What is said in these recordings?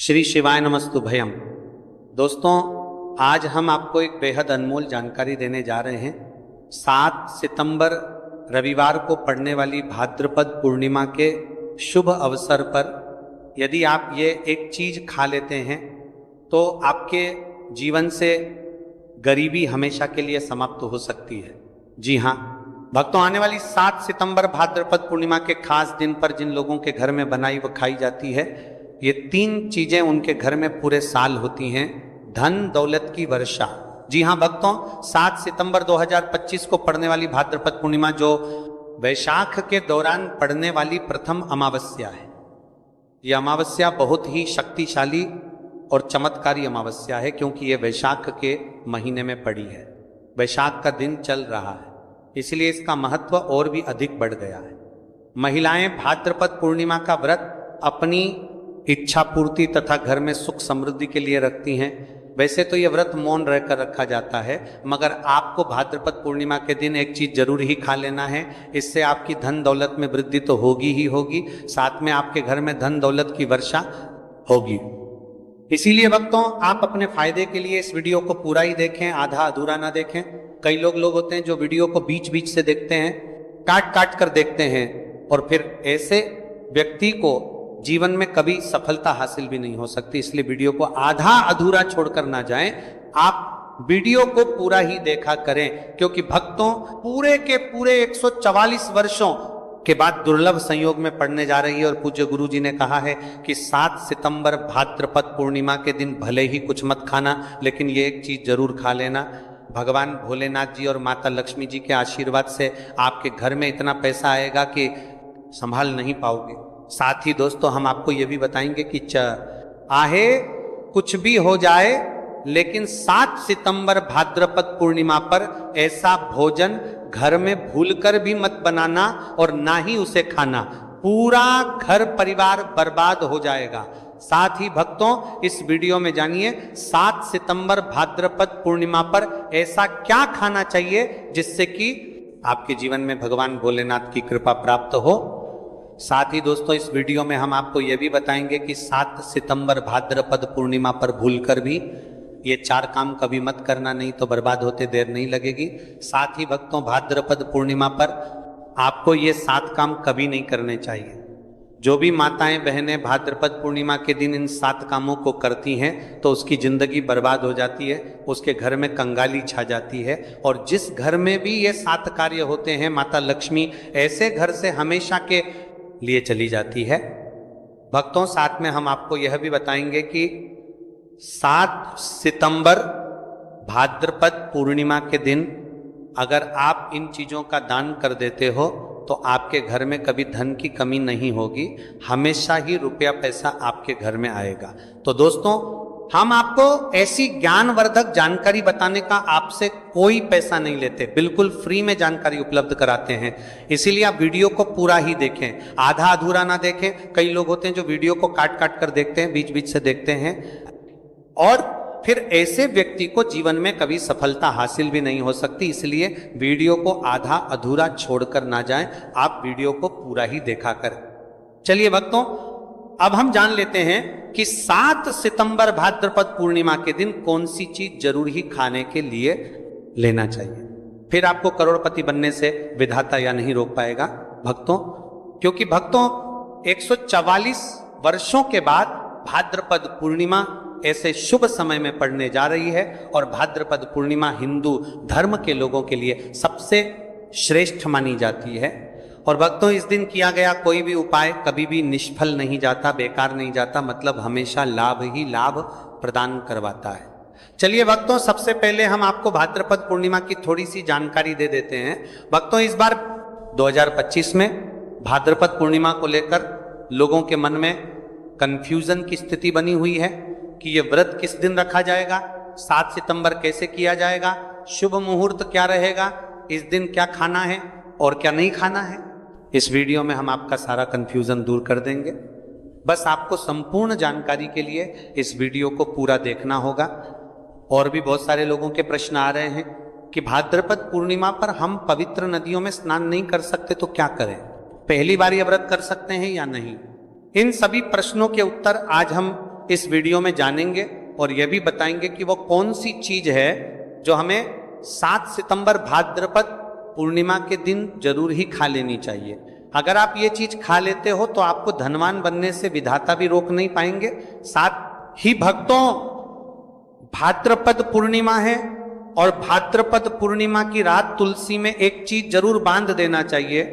श्री शिवाय नमस्तु भयम। दोस्तों, आज हम आपको एक बेहद अनमोल जानकारी देने जा रहे हैं। 7 सितंबर रविवार को पड़ने वाली भाद्रपद पूर्णिमा के शुभ अवसर पर यदि आप ये एक चीज खा लेते हैं तो आपके जीवन से गरीबी हमेशा के लिए समाप्त हो सकती है। जी हाँ भक्तों, आने वाली 7 सितंबर भाद्रपद पूर्णिमा के खास दिन पर जिन लोगों के घर में बनाई व खाई जाती है, ये 3 चीजें उनके घर में पूरे साल होती हैं। धन दौलत की वर्षा। जी हाँ भक्तों, 7 सितंबर 2025 को पड़ने वाली भाद्रपद पूर्णिमा जो वैशाख के दौरान पड़ने वाली प्रथम अमावस्या है, यह अमावस्या बहुत ही शक्तिशाली और चमत्कारी अमावस्या है, क्योंकि यह वैशाख के महीने में पड़ी है। वैशाख का दिन चल रहा है, इसलिए इसका महत्व और भी अधिक बढ़ गया है। महिलाएं भाद्रपद पूर्णिमा का व्रत अपनी इच्छा पूर्ति तथा घर में सुख समृद्धि के लिए रखती हैं। वैसे तो यह व्रत मौन रहकर रखा जाता है, मगर आपको भाद्रपद पूर्णिमा के दिन एक चीज जरूर ही खा लेना है। इससे आपकी धन दौलत में वृद्धि तो होगी ही होगी, साथ में आपके घर में धन दौलत की वर्षा होगी। इसीलिए भक्तों, आप अपने फायदे के लिए इस वीडियो को पूरा ही देखें, आधा अधूरा ना देखें। कई लोग होते हैं जो वीडियो को बीच बीच से देखते हैं, काट काट कर देखते हैं, और फिर ऐसे व्यक्ति को जीवन में कभी सफलता हासिल भी नहीं हो सकती। इसलिए वीडियो को आधा अधूरा छोड़कर ना जाएं, आप वीडियो को पूरा ही देखा करें, क्योंकि भक्तों पूरे के पूरे 144 वर्षों के बाद दुर्लभ संयोग में पड़ने जा रही है। और पूज्य गुरु जी ने कहा है कि 7 सितंबर भाद्रपद पूर्णिमा के दिन भले ही कुछ मत खाना, लेकिन ये एक चीज जरूर खा लेना। भगवान भोलेनाथ जी और माता लक्ष्मी जी के आशीर्वाद से आपके घर में इतना पैसा आएगा कि संभाल नहीं पाओगे। साथ ही दोस्तों, हम आपको यह भी बताएंगे कि आहे कुछ भी हो जाए, लेकिन 7 सितंबर भाद्रपद पूर्णिमा पर ऐसा भोजन घर में भूलकर भी मत बनाना और ना ही उसे खाना, पूरा घर परिवार बर्बाद हो जाएगा। साथ ही भक्तों, इस वीडियो में जानिए 7 सितंबर भाद्रपद पूर्णिमा पर ऐसा क्या खाना चाहिए जिससे कि आपके जीवन में भगवान भोलेनाथ की कृपा प्राप्त हो। साथ ही दोस्तों, इस वीडियो में हम आपको यह भी बताएंगे कि 7 सितंबर भाद्रपद पूर्णिमा पर भूलकर भी ये 4 काम कभी मत करना, नहीं तो बर्बाद होते देर नहीं लगेगी। साथ ही भक्तों, भाद्रपद पूर्णिमा पर आपको ये 7 काम कभी नहीं करने चाहिए। जो भी माताएं बहनें भाद्रपद पूर्णिमा के दिन इन 7 कामों को करती हैं तो उसकी जिंदगी बर्बाद हो जाती है, उसके घर में कंगाली छा जाती है। और जिस घर में भी ये 7 कार्य होते हैं, माता लक्ष्मी ऐसे घर से हमेशा के लिए चली जाती है। भक्तों, साथ में हम आपको यह भी बताएंगे कि 7 सितंबर भाद्रपद पूर्णिमा के दिन अगर आप इन चीजों का दान कर देते हो तो आपके घर में कभी धन की कमी नहीं होगी, हमेशा ही रुपया पैसा आपके घर में आएगा। तो दोस्तों, हम आपको ऐसी ज्ञानवर्धक जानकारी बताने का आपसे कोई पैसा नहीं लेते, बिल्कुल फ्री में जानकारी उपलब्ध कराते हैं। इसीलिए आप वीडियो को पूरा ही देखें, आधा अधूरा ना देखें। कई लोग होते हैं जो वीडियो को काट काट कर देखते हैं, बीच बीच से देखते हैं, और फिर ऐसे व्यक्ति को जीवन में कभी सफलता हासिल भी नहीं हो सकती। इसलिए वीडियो को आधा अधूरा छोड़कर ना जाएं, आप वीडियो को पूरा ही देखा करें। चलिए भक्तों, अब हम जान लेते हैं कि 7 सितंबर भाद्रपद पूर्णिमा के दिन कौन सी चीज जरूर ही खाने के लिए लेना चाहिए। फिर आपको करोड़पति बनने से विधाता या नहीं रोक पाएगा भक्तों, क्योंकि भक्तों 144 वर्षों के बाद भाद्रपद पूर्णिमा ऐसे शुभ समय में पड़ने जा रही है। और भाद्रपद पूर्णिमा हिंदू धर्म के लोगों के लिए सबसे श्रेष्ठ मानी जाती है। और भक्तों, इस दिन किया गया कोई भी उपाय कभी भी निष्फल नहीं जाता, बेकार नहीं जाता, मतलब हमेशा लाभ ही लाभ प्रदान करवाता है। चलिए भक्तों, सबसे पहले हम आपको भाद्रपद पूर्णिमा की थोड़ी सी जानकारी दे देते हैं। भक्तों, इस बार 2025 में भाद्रपद पूर्णिमा को लेकर लोगों के मन में कंफ्यूजन की स्थिति बनी हुई है कि ये व्रत किस दिन रखा जाएगा, 7 सितंबर कैसे किया जाएगा, शुभ मुहूर्त क्या रहेगा, इस दिन क्या खाना है और क्या नहीं खाना है। इस वीडियो में हम आपका सारा कंफ्यूजन दूर कर देंगे। बस आपको संपूर्ण जानकारी के लिए इस वीडियो को पूरा देखना होगा। और भी बहुत सारे लोगों के प्रश्न आ रहे हैं कि भाद्रपद पूर्णिमा पर हम पवित्र नदियों में स्नान नहीं कर सकते तो क्या करें, पहली बार यह व्रत कर सकते हैं या नहीं। इन सभी प्रश्नों के उत्तर आज हम इस वीडियो में जानेंगे और यह भी बताएंगे कि वो कौन सी चीज है जो हमें 7 सितंबर भाद्रपद पूर्णिमा के दिन जरूर ही खा लेनी चाहिए। अगर आप ये चीज खा लेते हो तो आपको धनवान बनने से विधाता भी रोक नहीं पाएंगे। साथ ही भक्तों, भाद्रपद पूर्णिमा है और भाद्रपद पूर्णिमा की रात तुलसी में एक चीज जरूर बांध देना चाहिए।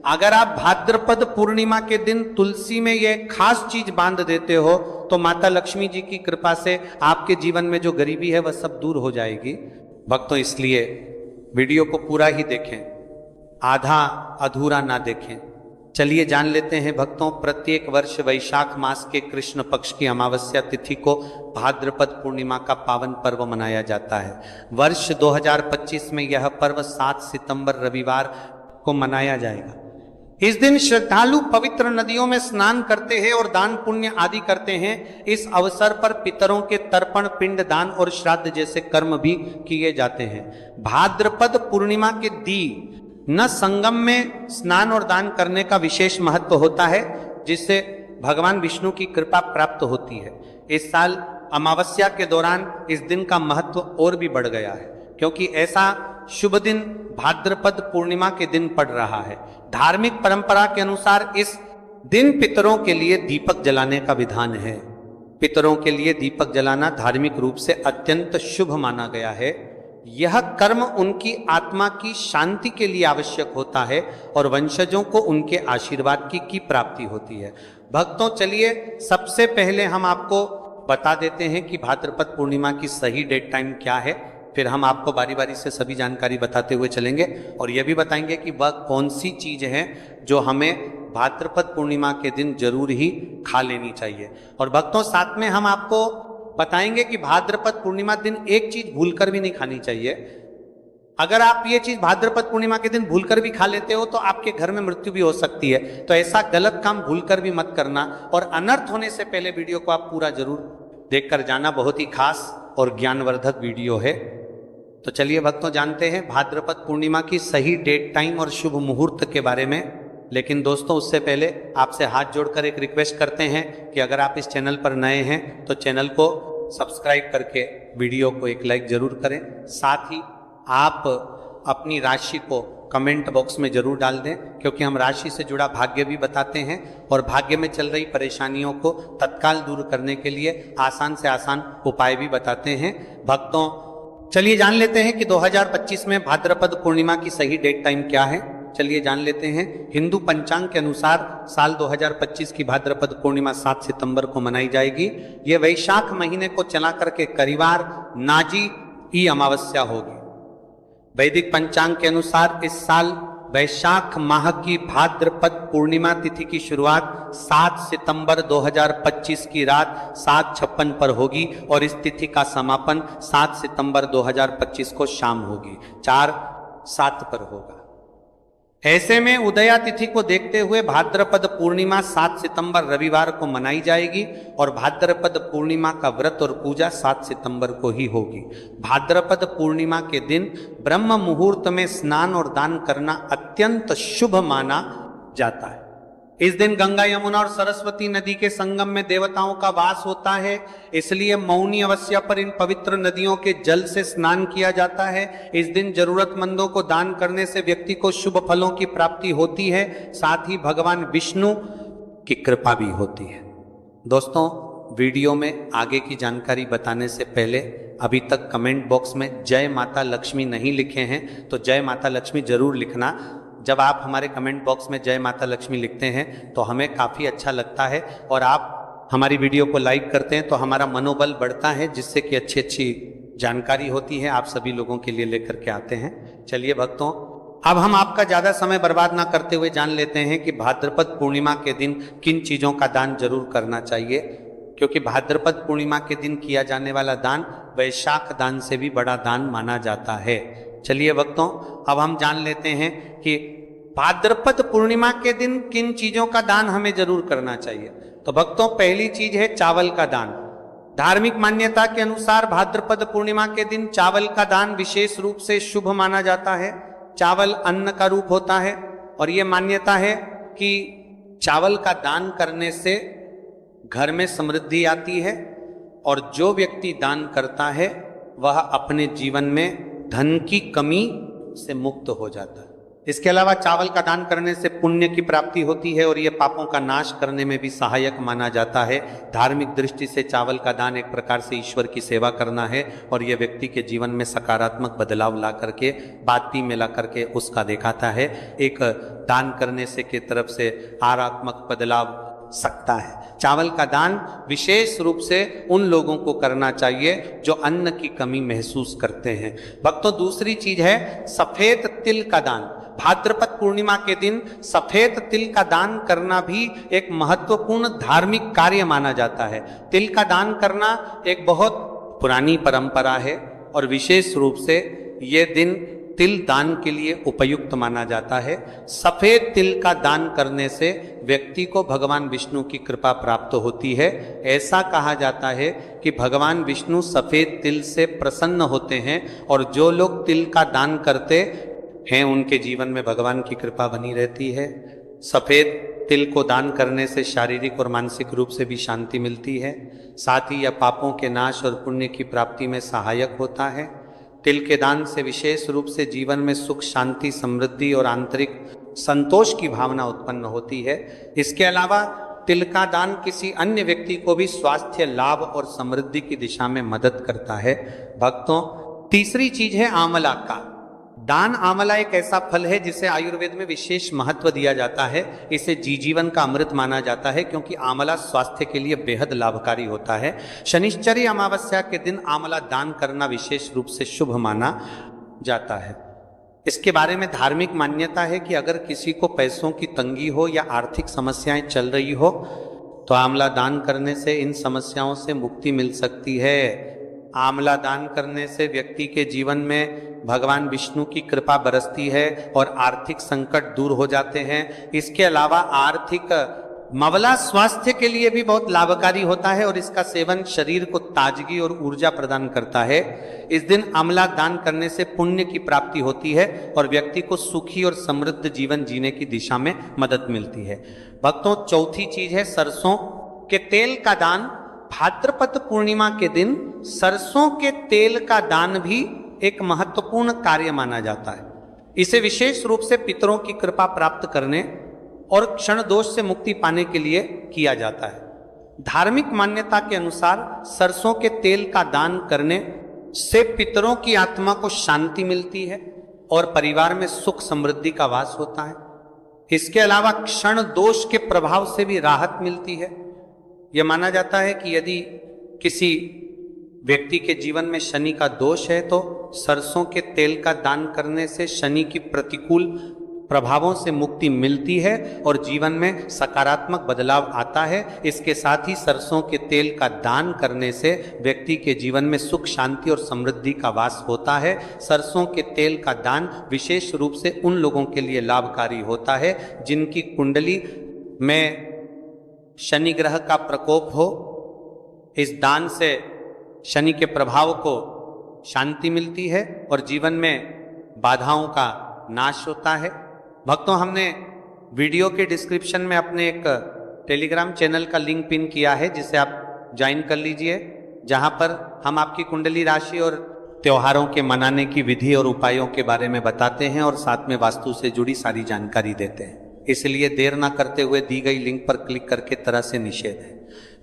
अगर आप भाद्रपद पूर्णिमा के दिन तुलसी में यह खास चीज बांध देते हो तो माता लक्ष्मी जी की कृपा से आपके जीवन में जो गरीबी है वह सब दूर हो जाएगी। भक्तों, इसलिए वीडियो को पूरा ही देखें, आधा अधूरा ना देखें। चलिए जान लेते हैं भक्तों, प्रत्येक वर्ष वैशाख मास के कृष्ण पक्ष की अमावस्या तिथि को भाद्रपद पूर्णिमा का पावन पर्व मनाया जाता है। वर्ष 2025 में यह पर्व 7 सितंबर रविवार को मनाया जाएगा। इस दिन श्रद्धालु पवित्र नदियों में स्नान करते हैं और दान पुण्य आदि करते हैं। इस अवसर पर पितरों के तर्पण, पिंड दान और श्राद्ध जैसे कर्म भी किए जाते हैं। भाद्रपद पूर्णिमा के दिन न संगम में स्नान और दान करने का विशेष महत्व होता है, जिससे भगवान विष्णु की कृपा प्राप्त होती है। इस साल अमावस्या के दौरान इस दिन का महत्व और भी बढ़ गया है, क्योंकि ऐसा शुभ दिन भाद्रपद पूर्णिमा के दिन पड़ रहा है। धार्मिक परंपरा के अनुसार इस दिन पितरों के लिए दीपक जलाने का विधान है। पितरों के लिए दीपक जलाना धार्मिक रूप से अत्यंत शुभ माना गया है। यह कर्म उनकी आत्मा की शांति के लिए आवश्यक होता है और वंशजों को उनके आशीर्वाद की प्राप्ति होती है। भक्तों, चलिए सबसे पहले हम आपको बता देते हैं कि भाद्रपद पूर्णिमा की सही डेट टाइम क्या है। फिर हम आपको बारी बारी से सभी जानकारी बताते हुए चलेंगे और यह भी बताएंगे कि वह कौन सी चीज है जो हमें भाद्रपद पूर्णिमा के दिन जरूर ही खा लेनी चाहिए। और भक्तों, साथ में हम आपको बताएंगे कि भाद्रपद पूर्णिमा दिन एक चीज भूलकर भी नहीं खानी चाहिए। अगर आप ये चीज भाद्रपद पूर्णिमा के दिन भूलकर भी खा लेते हो तो आपके घर में मृत्यु भी हो सकती है। तो ऐसा गलत काम भूलकर भी मत करना और अनर्थ होने से पहले वीडियो को आप पूरा जरूर देखकर जाना। बहुत ही खास और ज्ञानवर्धक वीडियो है। तो चलिए भक्तों, जानते हैं भाद्रपद पूर्णिमा की सही डेट टाइम और शुभ मुहूर्त के बारे में। लेकिन दोस्तों, उससे पहले आपसे हाथ जोड़कर एक रिक्वेस्ट करते हैं कि अगर आप इस चैनल पर नए हैं तो चैनल को सब्सक्राइब करके वीडियो को एक लाइक जरूर करें। साथ ही आप अपनी राशि को कमेंट बॉक्स में जरूर डाल दें, क्योंकि हम राशि से जुड़ा भाग्य भी बताते हैं और भाग्य में चल रही परेशानियों को तत्काल दूर करने के लिए आसान से आसान उपाय भी बताते हैं। भक्तों, चलिए जान लेते हैं कि 2025 में भाद्रपद पूर्णिमा की सही डेट टाइम क्या है। चलिए जान लेते हैं। हिंदू पंचांग के अनुसार साल 2025 की भाद्रपद पूर्णिमा 7 सितंबर को मनाई जाएगी। ये वैशाख महीने को चला करके करीवार नाजी ई अमावस्या होगी। वैदिक पंचांग के अनुसार इस साल वैशाख माह की भाद्रपद पूर्णिमा तिथि की शुरुआत 7 सितंबर 2025 की रात 7:56 पर होगी और इस तिथि का समापन 7 सितंबर 2025 को शाम होगी 4:07 पर होगा। ऐसे में उदया तिथि को देखते हुए भाद्रपद पूर्णिमा 7 सितंबर रविवार को मनाई जाएगी और भाद्रपद पूर्णिमा का व्रत और पूजा 7 सितंबर को ही होगी। भाद्रपद पूर्णिमा के दिन ब्रह्म मुहूर्त में स्नान और दान करना अत्यंत शुभ माना जाता है। इस दिन गंगा, यमुना और सरस्वती नदी के संगम में देवताओं का वास होता है, इसलिए मौनी अमावस्या पर इन पवित्र नदियों के जल से स्नान किया जाता है। इस दिन जरूरतमंदों को दान करने से व्यक्ति को शुभ फलों की प्राप्ति होती है, साथ ही भगवान विष्णु की कृपा भी होती है। दोस्तों, वीडियो में आगे की जानकारी बताने से पहले अभी तक कमेंट बॉक्स में जय माता लक्ष्मी नहीं लिखे हैं तो जय माता लक्ष्मी जरूर लिखना। जब आप हमारे कमेंट बॉक्स में जय माता लक्ष्मी लिखते हैं तो हमें काफ़ी अच्छा लगता है और आप हमारी वीडियो को लाइक करते हैं तो हमारा मनोबल बढ़ता है, जिससे कि अच्छी अच्छी जानकारी होती है आप सभी लोगों के लिए लेकर के आते हैं। चलिए भक्तों, अब हम आपका ज़्यादा समय बर्बाद ना करते हुए जान लेते हैं कि भाद्रपद पूर्णिमा के दिन किन चीज़ों का दान जरूर करना चाहिए, क्योंकि भाद्रपद पूर्णिमा के दिन किया जाने वाला दान वैशाख दान से भी बड़ा दान माना जाता है। चलिए भक्तों, अब हम जान लेते हैं कि भाद्रपद पूर्णिमा के दिन किन चीजों का दान हमें जरूर करना चाहिए। तो भक्तों, पहली चीज है चावल का दान। धार्मिक मान्यता के अनुसार भाद्रपद पूर्णिमा के दिन चावल का दान विशेष रूप से शुभ माना जाता है। चावल अन्न का रूप होता है और यह मान्यता है कि चावल का दान करने से घर में समृद्धि आती है और जो व्यक्ति दान करता है वह अपने जीवन में धन की कमी से मुक्त हो जाता है। इसके अलावा चावल का दान करने से पुण्य की प्राप्ति होती है और यह पापों का नाश करने में भी सहायक माना जाता है। धार्मिक दृष्टि से चावल का दान एक प्रकार से ईश्वर की सेवा करना है और यह व्यक्ति के जीवन में सकारात्मक बदलाव ला करके, बाती में ला करके उसका दिखाता है। एक दान करने से की तरफ से आरात्मक बदलाव सकता है। चावल का दान विशेष रूप से उन लोगों को करना चाहिए जो अन्न की कमी महसूस करते हैं। भक्तों, दूसरी चीज है सफेद तिल का दान। भाद्रपद पूर्णिमा के दिन सफेद तिल का दान करना भी एक महत्वपूर्ण धार्मिक कार्य माना जाता है। तिल का दान करना एक बहुत पुरानी परंपरा है और विशेष रूप से यह दिन तिल दान के लिए उपयुक्त माना जाता है। सफेद तिल का दान करने से व्यक्ति को भगवान विष्णु की कृपा प्राप्त होती है। ऐसा कहा जाता है कि भगवान विष्णु सफेद तिल से प्रसन्न होते हैं और जो लोग तिल का दान करते हैं उनके जीवन में भगवान की कृपा बनी रहती है। सफेद तिल को दान करने से शारीरिक और मानसिक रूप से भी शांति मिलती है। साथ ही यह पापों के नाश और पुण्य की प्राप्ति में सहायक होता है। तिल के दान से विशेष रूप से जीवन में सुख, शांति, समृद्धि और आंतरिक संतोष की भावना उत्पन्न होती है। इसके अलावा तिल का दान किसी अन्य व्यक्ति को भी स्वास्थ्य लाभ और समृद्धि की दिशा में मदद करता है। भक्तों, तीसरी चीज है आंवला का दान। आंवला एक ऐसा फल है जिसे आयुर्वेद में विशेष महत्व दिया जाता है। इसे जीवन का अमृत माना जाता है क्योंकि आंवला स्वास्थ्य के लिए बेहद लाभकारी होता है। शनिश्चरी अमावस्या के दिन आंवला दान करना विशेष रूप से शुभ माना जाता है। इसके बारे में धार्मिक मान्यता है कि अगर किसी को पैसों की तंगी हो या आर्थिक समस्याएं चल रही हो तो आंवला दान करने से इन समस्याओं से मुक्ति मिल सकती है। आंवला दान करने से व्यक्ति के जीवन में भगवान विष्णु की कृपा बरसती है और आर्थिक संकट दूर हो जाते हैं। इसके अलावा आंवला स्वास्थ्य के लिए भी बहुत लाभकारी होता है और इसका सेवन शरीर को ताजगी और ऊर्जा प्रदान करता है। इस दिन आंवला दान करने से पुण्य की प्राप्ति होती है और व्यक्ति को सुखी और समृद्ध जीवन जीने की दिशा में मदद मिलती है। भक्तों, चौथी चीज है सरसों के तेल का दान। भाद्रपद पूर्णिमा के दिन सरसों के तेल का दान भी एक महत्वपूर्ण कार्य माना जाता है। इसे विशेष रूप से पितरों की कृपा प्राप्त करने और क्षण दोष से मुक्ति पाने के लिए किया जाता है। धार्मिक मान्यता के अनुसार सरसों के तेल का दान करने से पितरों की आत्मा को शांति मिलती है और परिवार में सुख समृद्धि का वास होता है। इसके अलावा क्षण दोष के प्रभाव से भी राहत मिलती है। यह माना जाता है कि यदि किसी व्यक्ति के जीवन में शनि का दोष है तो सरसों के तेल का दान करने से शनि की प्रतिकूल प्रभावों से मुक्ति मिलती है और जीवन में सकारात्मक बदलाव आता है। इसके साथ ही सरसों के तेल का दान करने से व्यक्ति के जीवन में सुख, शांति और समृद्धि का वास होता है। सरसों के तेल का दान विशेष रूप से उन लोगों के लिए लाभकारी होता है जिनकी कुंडली में शनि ग्रह का प्रकोप हो। इस दान से शनि के प्रभाव को शांति मिलती है और जीवन में बाधाओं का नाश होता है। भक्तों, हमने वीडियो के डिस्क्रिप्शन में अपने एक टेलीग्राम चैनल का लिंक पिन किया है जिसे आप ज्वाइन कर लीजिए, जहां पर हम आपकी कुंडली राशि और त्योहारों के मनाने की विधि और उपायों के बारे में बताते हैं और साथ में वास्तु से जुड़ी सारी जानकारी देते हैं। इसलिए देर ना करते हुए दी गई लिंक पर क्लिक करके तरह से निषेध है।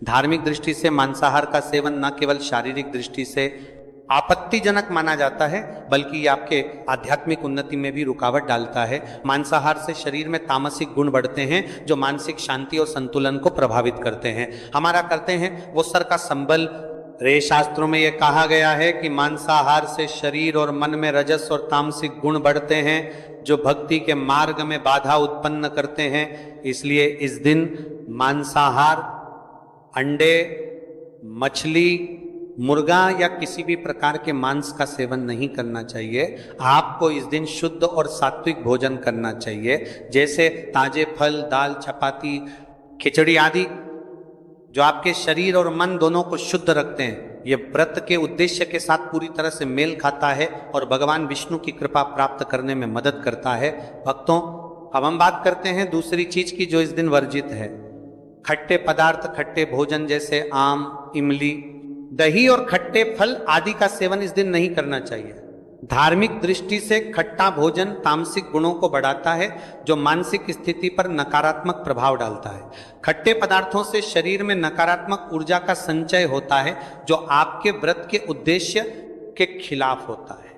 धार्मिक दृष्टि से मांसाहार का सेवन न केवल शारीरिक दृष्टि से आपत्तिजनक माना जाता है बल्कि ये आपके आध्यात्मिक उन्नति में भी रुकावट डालता है। मांसाहार से शरीर में तामसिक गुण बढ़ते हैं जो मानसिक शांति और संतुलन को प्रभावित करते हैं। हमारा करते हैं वो सर का संबल। रे शास्त्रों में यह कहा गया है कि मांसाहार से शरीर और मन में रजस और तामसिक गुण बढ़ते हैं जो भक्ति के मार्ग में बाधा उत्पन्न करते हैं। इसलिए इस दिन मांसाहार, अंडे, मछली, मुर्गा या किसी भी प्रकार के मांस का सेवन नहीं करना चाहिए। आपको इस दिन शुद्ध और सात्विक भोजन करना चाहिए, जैसे ताजे फल, दाल, चपाती, खिचड़ी आदि, जो आपके शरीर और मन दोनों को शुद्ध रखते हैं। ये व्रत के उद्देश्य के साथ पूरी तरह से मेल खाता है और भगवान विष्णु की कृपा प्राप्त करने में मदद करता है। भक्तों, अब हम बात करते हैं दूसरी चीज की जो इस दिन वर्जित है। खट्टे पदार्थ, खट्टे भोजन जैसे आम, इमली, दही और खट्टे फल आदि का सेवन इस दिन नहीं करना चाहिए। धार्मिक दृष्टि से खट्टा भोजन तामसिक गुणों को बढ़ाता है, जो मानसिक स्थिति पर नकारात्मक प्रभाव डालता है। खट्टे पदार्थों से शरीर में नकारात्मक ऊर्जा का संचय होता है, जो आपके व्रत के उद्देश्य के खिलाफ होता है।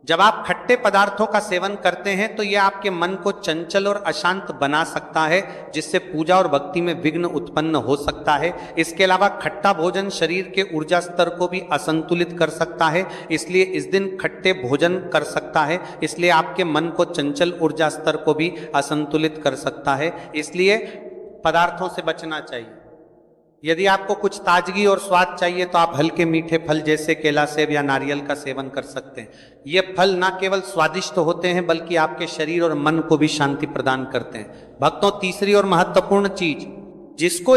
जब आप खट्टे पदार्थों का सेवन करते हैं तो यह आपके मन को चंचल और अशांत बना सकता है, जिससे पूजा और भक्ति में विघ्न उत्पन्न हो सकता है। इसके अलावा खट्टा भोजन शरीर के ऊर्जा स्तर को भी असंतुलित कर सकता है, इसलिए इस दिन खट्टे भोजन कर सकता है, इसलिए आपके मन को चंचल ऊर्जा स्तर को भी असंतुलित कर सकता है, इसलिए पदार्थों से बचना चाहिए। यदि आपको कुछ ताजगी और स्वाद चाहिए तो आप हल्के मीठे फल जैसे केला, सेब या नारियल का सेवन कर सकते हैं। ये फल न केवल स्वादिष्ट होते हैं बल्कि आपके शरीर और मन को भी शांति प्रदान करते हैं। भक्तों, तीसरी और महत्वपूर्ण चीज जिसको